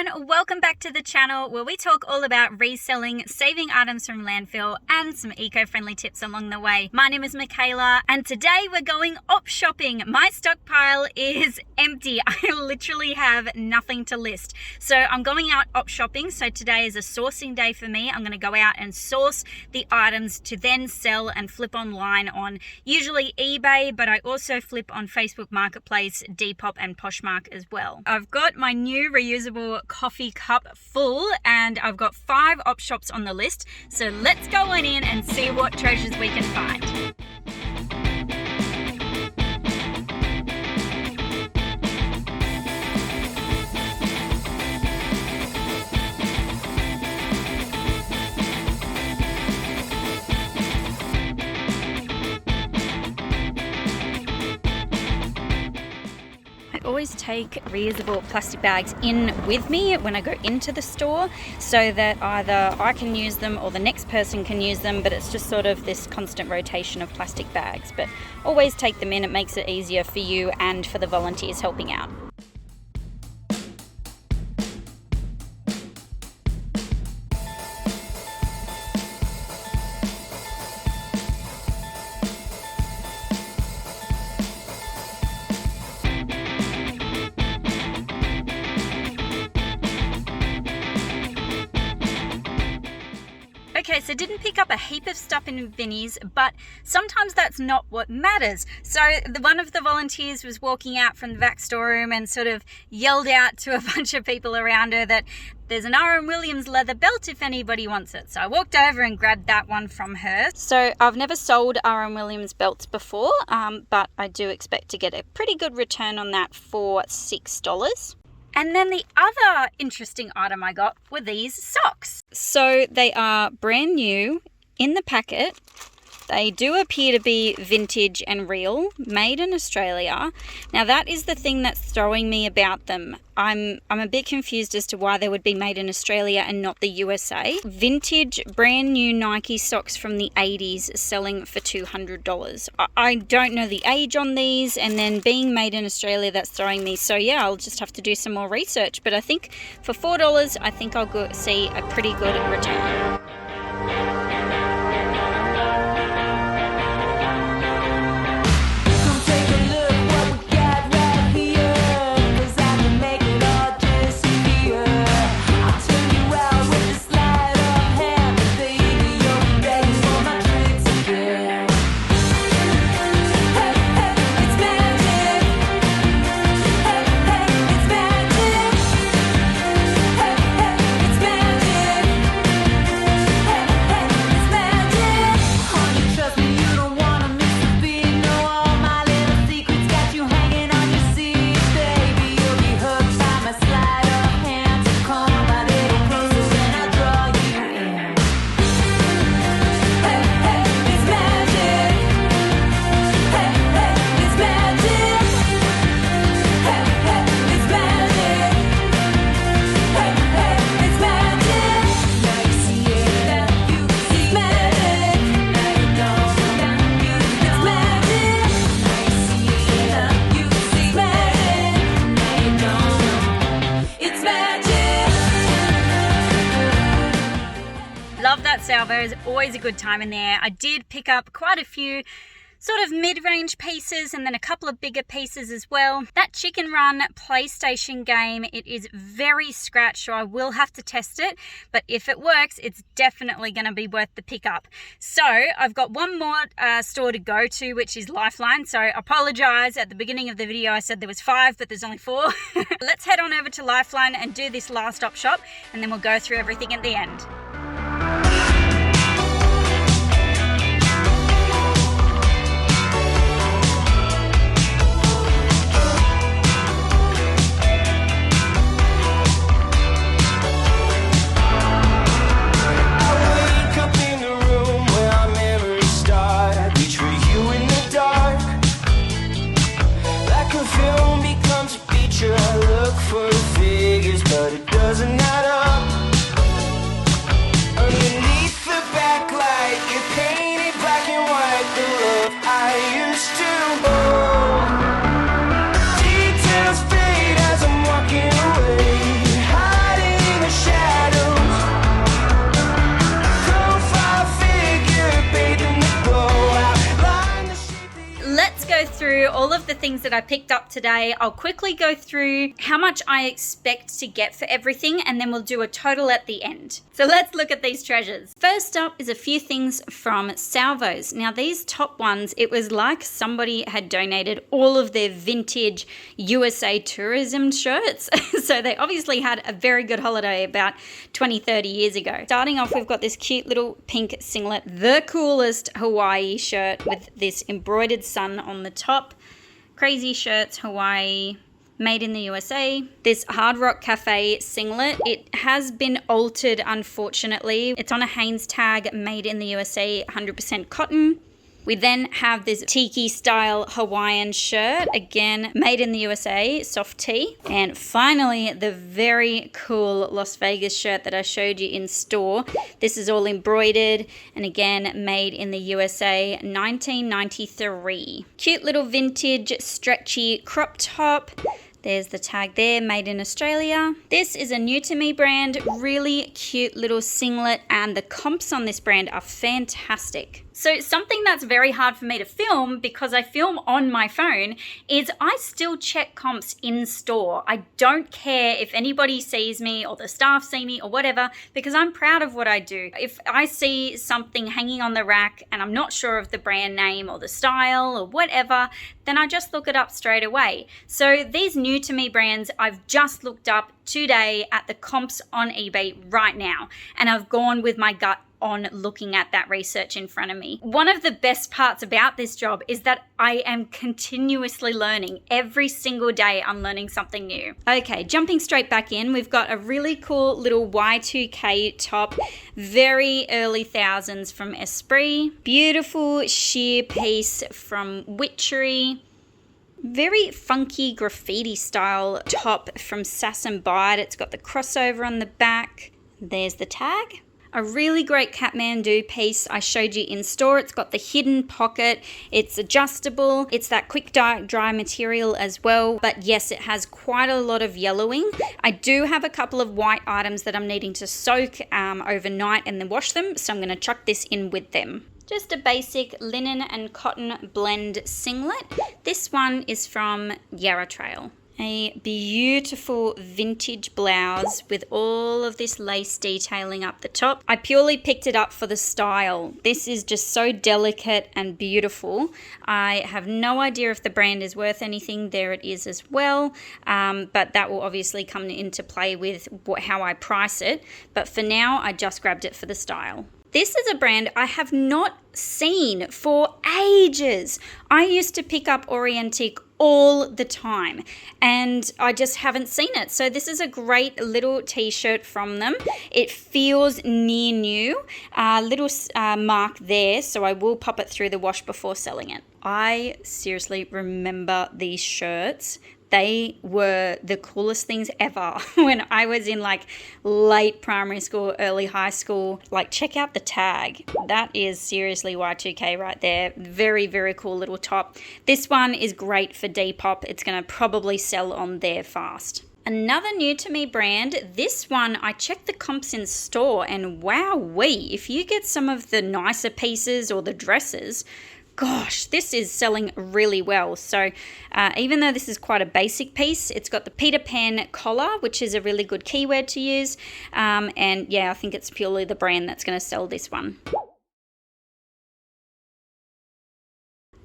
and welcome back to the channel where we talk all about reselling, saving items from landfill and some eco-friendly tips along the way. My name is Michaela and today we're going op shopping. My stockpile is empty. I literally have nothing to list. So I'm going out op shopping. So today is a sourcing day for me. I'm going to go out and source the items to then sell and flip online on usually eBay, but I also flip on Facebook Marketplace, Depop and Poshmark as well. I've got my new reusable coffee cup full and I've got 5 op shops on the list. So let's go on in and see what treasures we can find. I always take reusable plastic bags in with me when I go into the store so that either I can use them or the next person can use them, but it's just sort of this constant rotation of plastic bags. But always take them in, it makes it easier for you and for the volunteers helping out. Okay, so didn't pick up a heap of stuff in Vinnie's, but sometimes that's not what matters. So one of the volunteers was walking out from the vac storeroom and sort of yelled out to a bunch of people around her that there's an R.M. Williams leather belt if anybody wants it. So I walked over and grabbed that one from her. So I've never sold R.M. Williams belts before, but I do expect to get a pretty good return on that for $6. And then the other interesting item I got were these socks. So they are brand new in the packet. They do appear to be vintage and real, made in Australia. Now that is the thing that's throwing me about them. I'm a bit confused as to why they would be made in Australia and not the USA. Vintage, brand new Nike socks from the 80s selling for $200. I don't know the age on these, and then being made in Australia, that's throwing me. So yeah, I'll just have to do some more research. But I think for $4, I think I'll see a pretty good return. Love that salvo. It's always a good time in there. I did pick up quite a few sort of mid-range pieces and then a couple of bigger pieces as well. That Chicken Run PlayStation game, it is very scratched, so I will have to test it, but if it works, it's definitely going to be worth the pickup. So I've got one more store to go to, which is Lifeline. So I apologize, at the beginning of the video I said there was 5, but there's only 4. Let's head on over to Lifeline and do this last op shop, and then we'll go through everything at the end. I look for the figures, but it doesn't add up. things that I picked up today. I'll quickly go through how much I expect to get for everything, and then we'll do a total at the end. So let's look at these treasures. First up is a few things from Salvos. Now these top ones, it was like somebody had donated all of their vintage USA tourism shirts. So they obviously had a very good holiday about 20-30 years ago. Starting off, we've got this cute little pink singlet, the coolest Hawaii shirt with this embroidered sun on the top. Crazy Shirts Hawaii, made in the USA. This Hard Rock Cafe singlet, it has been altered, unfortunately. It's on a Hanes tag, made in the USA, 100% cotton. We then have this tiki style Hawaiian shirt, again made in the USA, soft tee. And finally, the very cool Las Vegas shirt that I showed you in store. This is all embroidered and again made in the USA, 1993. Cute little vintage stretchy crop top. There's the tag there, made in Australia. This is a new to me brand, really cute little singlet, and the comps on this brand are fantastic. So something that's very hard for me to film because I film on my phone is I still check comps in store. I don't care if anybody sees me or the staff see me or whatever, because I'm proud of what I do. If I see something hanging on the rack and I'm not sure of the brand name or the style or whatever, then I just look it up straight away. So these new to me brands, I've just looked up today at the comps on eBay right now, and I've gone with my gut on looking at that research in front of me. One of the best parts about this job is that I am continuously learning. Every single day I'm learning something new. Okay, jumping straight back in, we've got a really cool little Y2K top, very early thousands from Esprit. Beautiful sheer piece from Witchery. Very funky graffiti style top from Sass & Bide. It's got the crossover on the back. There's the tag. A really great Kathmandu piece I showed you in store. It's got the hidden pocket. It's adjustable. It's that quick dry material as well. But yes, it has quite a lot of yellowing. I do have a couple of white items that I'm needing to soak overnight and then wash them. So I'm going to chuck this in with them. Just a basic linen and cotton blend singlet. This one is from Yarra Trail. A beautiful vintage blouse with all of this lace detailing up the top. I purely picked it up for the style. This is just so delicate and beautiful. I have no idea if the brand is worth anything. There it is as well. But that will obviously come into play with how I price it. But for now, I just grabbed it for the style. This is a brand I have not seen for ages. I used to pick up Orientique all the time and I just haven't seen it. So this is a great little t-shirt from them. It feels near new. Little mark there, so I will pop it through the wash before selling it. I seriously remember these shirts. They were the coolest things ever when I was in like late primary school, early high school. Like, check out the tag. That is seriously Y2K right there. Very, very cool little top. This one is great for Depop. It's going to probably sell on there fast. Another new to me brand, this one I checked the comps in store and wowee, if you get some of the nicer pieces or the dresses, gosh, this is selling really well. So even though this is quite a basic piece, it's got the Peter Pan collar, which is a really good keyword to use. And yeah, I think it's purely the brand that's going to sell this one.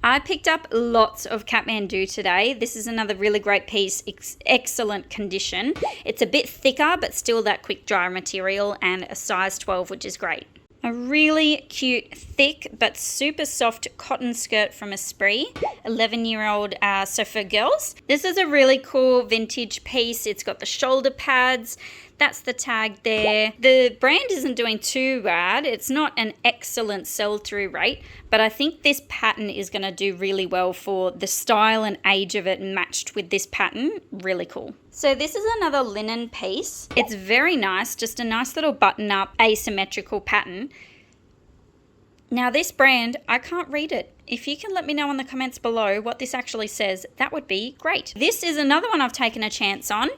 I picked up lots of Kathmandu today. This is another really great piece, excellent condition. It's a bit thicker, but still that quick dry material, and a size 12, which is great. A really cute, thick, but super soft cotton skirt from Esprit, 11-year-old, so for girls. This is a really cool vintage piece. It's got the shoulder pads. That's the tag there. The brand isn't doing too bad. It's not an excellent sell-through rate, but I think this pattern is going to do really well for the style and age of it matched with this pattern. Really cool. So this is another linen piece. It's very nice, just a nice little button-up asymmetrical pattern. Now this brand, I can't read it. If you can let me know in the comments below what this actually says, that would be great. This is another one I've taken a chance on.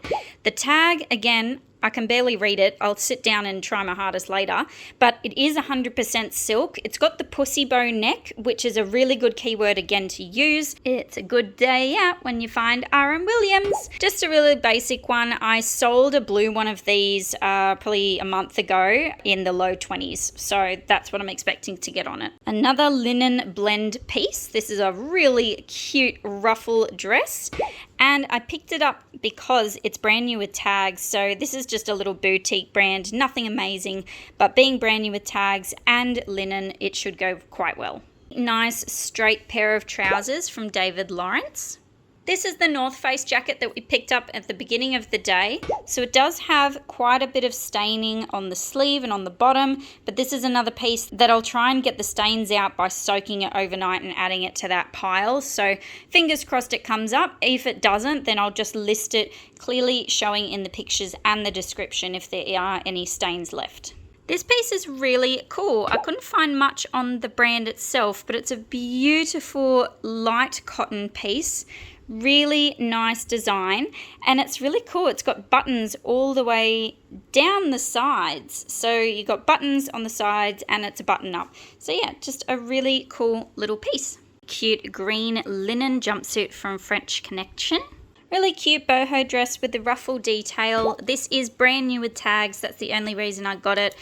The tag, again, I can barely read it. I'll sit down and try my hardest later. But it is 100% silk. It's got the pussy bow neck, which is a really good keyword again to use. It's a good day out when you find R.M. Williams. Just a really basic one. I sold a blue one of these probably a month ago in the low 20s. So that's what I'm expecting to get on it. Another linen blend piece. This is a really cute ruffle dress. And I picked it up because it's brand new with tags. So this is just a little boutique brand, nothing amazing, but being brand new with tags and linen, it should go quite well. Nice straight pair of trousers from David Lawrence. This is the North Face jacket that we picked up at the beginning of the day. So it does have quite a bit of staining on the sleeve and on the bottom, but this is another piece that I'll try and get the stains out by soaking it overnight and adding it to that pile. So fingers crossed it comes up. If it doesn't, then I'll just list it clearly showing in the pictures and the description if there are any stains left. This piece is really cool. I couldn't find much on the brand itself, but it's a beautiful light cotton piece. Really nice design, and it's really cool. It's got buttons all the way down the sides. So you got buttons on the sides and it's a button up. So yeah, just a really cool little piece. Cute green linen jumpsuit from French Connection. Really cute boho dress with the ruffle detail. This is brand new with tags. That's the only reason I got it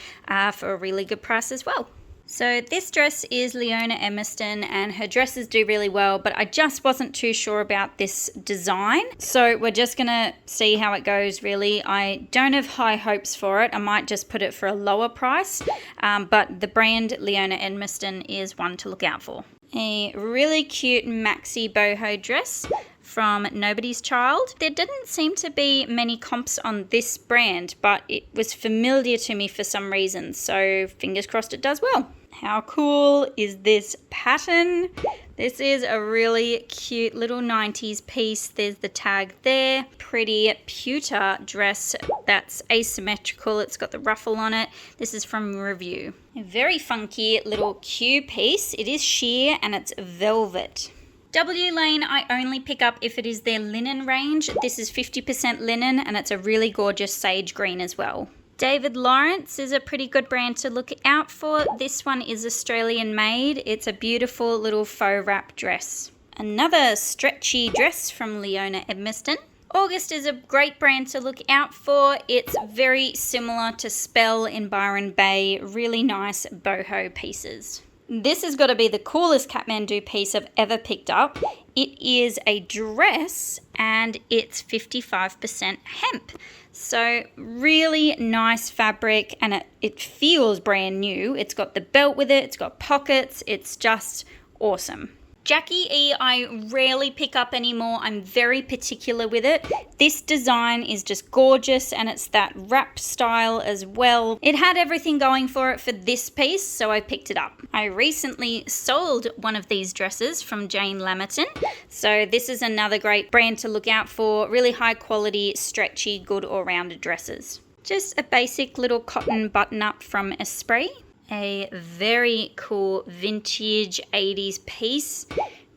for a really good price as well. So this dress is Leona Emerson, and her dresses do really well, but I just wasn't too sure about this design. So we're just gonna see how it goes really. I don't have high hopes for it. I might just put it for a lower price, but the brand Leona Emerson is one to look out for. A really cute maxi boho dress from Nobody's Child. There didn't seem to be many comps on this brand, but it was familiar to me for some reason, so fingers crossed it does well. How cool is this pattern? This is a really cute little 90s piece. There's the tag there. Pretty pewter dress that's asymmetrical. It's got the ruffle on it. This is from Review. A very funky little Q piece. It is sheer and it's velvet. W Lane I only pick up if it is their linen range. This is 50% linen and it's a really gorgeous sage green as well. David Lawrence is a pretty good brand to look out for. This one is Australian made. It's a beautiful little faux wrap dress. Another stretchy dress from Leona Emerson. August is a great brand to look out for. It's very similar to Spell in Byron Bay. Really nice boho pieces. This has got to be the coolest Kathmandu piece I've ever picked up. It is a dress and it's 55% hemp. So really nice fabric, and it feels brand new. It's got the belt with it, it's got pockets, it's just awesome. Jackie E I rarely pick up anymore. I'm very particular with it. This design is just gorgeous and it's that wrap style as well. It had everything going for it for this piece, so I picked it up. I recently sold one of these dresses from Jane Lamerton. So this is another great brand to look out for. Really high quality, stretchy, good all-rounded dresses. Just a basic little cotton button-up from Esprit. A very cool vintage 80s piece.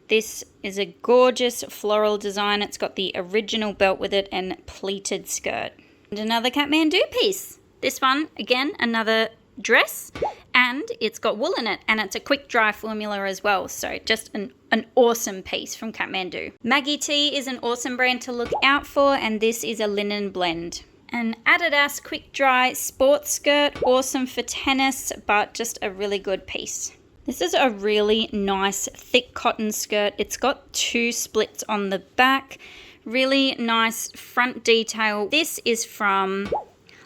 This is a gorgeous floral design. It's got the original belt with it and pleated skirt. And another Kathmandu piece. This one, again, another dress, and it's got wool in it, and it's a quick dry formula as well. So just an awesome piece from Kathmandu. Maggie T is an awesome brand to look out for, and this is a linen blend. An Adidas quick dry sports skirt, awesome for tennis, but just a really good piece. This is a really nice thick cotton skirt. It's got 2 splits on the back, really nice front detail. This is from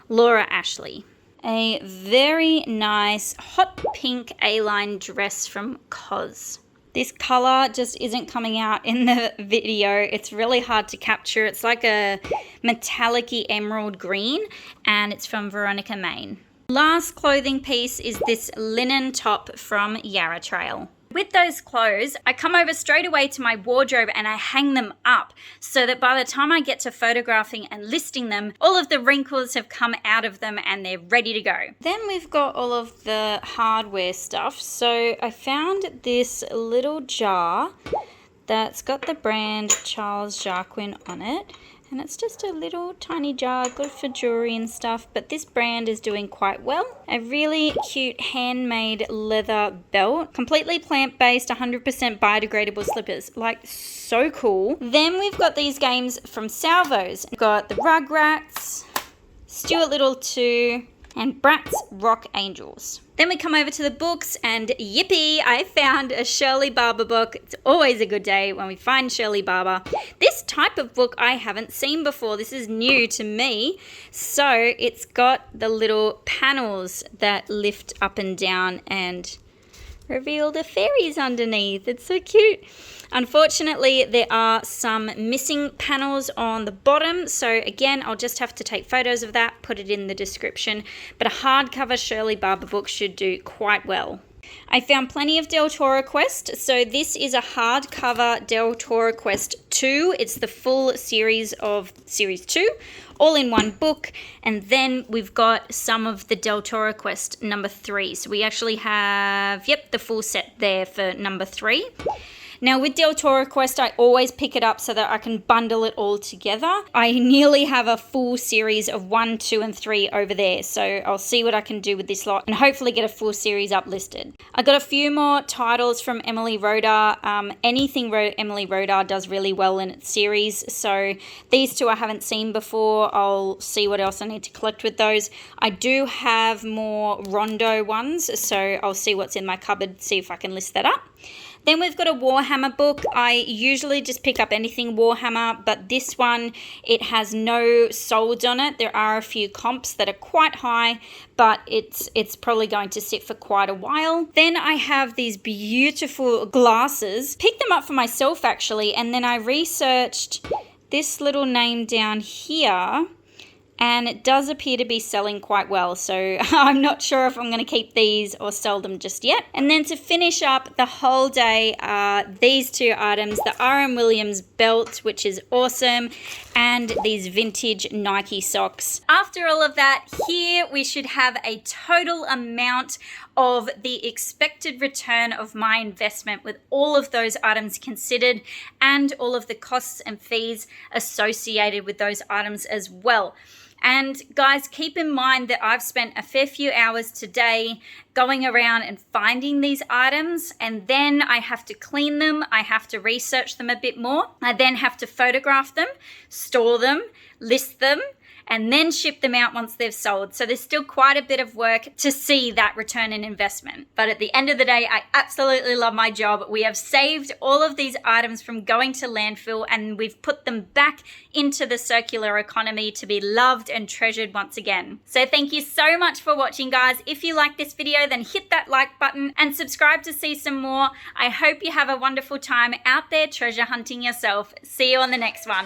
Laura Ashley. A very nice hot pink A-line dress from COS. This color just isn't coming out in the video. It's really hard to capture. It's like a metallic-y emerald green, and it's from Veronica Main. Last clothing piece is this linen top from Yarra Trail. With those clothes, I come over straight away to my wardrobe and I hang them up so that by the time I get to photographing and listing them, all of the wrinkles have come out of them and they're ready to go. Then we've got all of the hardware stuff. So I found this little jar that's got the brand Charles Jacquin on it. And it's just a little tiny jar, good for jewelry and stuff, but this brand is doing quite well. A really cute handmade leather belt, completely plant-based, 100% biodegradable slippers, like so cool. Then we've got these games from Salvos. We've got the Rugrats, Stuart Little 2, and Bratz Rock Angels. Then we come over to the books, and yippee, I found a Shirley Barber book. It's always a good day when we find Shirley Barber. This type of book I haven't seen before. This is new to me. So it's got the little panels that lift up and down and reveal the fairies underneath. It's so cute. Unfortunately, there are some missing panels on the bottom, so again, I'll just have to take photos of that, put it in the description, but a hardcover Shirley Barber book should do quite well. I found plenty of Del Toro Quest. So this is a hardcover Del Toro Quest 2. It's the full series of Series 2, all in one book. And then we've got some of the Del Toro Quest number 3. So we actually have, the full set there for number 3. Now with Del Toro Quest, I always pick it up so that I can bundle it all together. I nearly have a full series of 1, 2, and 3 over there. So I'll see what I can do with this lot and hopefully get a full series uplisted. I got a few more titles from Emily Rodar. Anything Emily Rodar does really well in its series. So these two I haven't seen before. I'll see what else I need to collect with those. I do have more Rondo ones. So I'll see what's in my cupboard, see if I can list that up. Then we've got a Warhammer book. I usually just pick up anything Warhammer, but this one, it has no solds on it. There are a few comps that are quite high, but it's probably going to sit for quite a while. Then I have these beautiful glasses. Picked them up for myself actually, and then I researched this little name down here, and it does appear to be selling quite well, so I'm not sure if I'm going to keep these or sell them just yet. And then to finish up the whole day are these two items, the R.M. Williams belt, which is awesome, and these vintage Nike socks. After all of that, here we should have a total amount of the expected return of my investment with all of those items considered and all of the costs and fees associated with those items as well. And guys, keep in mind that I've spent a fair few hours today going around and finding these items, and then I have to clean them, I have to research them a bit more, I then have to photograph them, store them, list them, and then ship them out once they've sold. So there's still quite a bit of work to see that return in investment. But at the end of the day, I absolutely love my job. We have saved all of these items from going to landfill, and we've put them back into the circular economy to be loved and treasured once again. So thank you so much for watching, guys. If you like this video, then hit that like button and subscribe to see some more. I hope you have a wonderful time out there treasure hunting yourself. See you on the next one.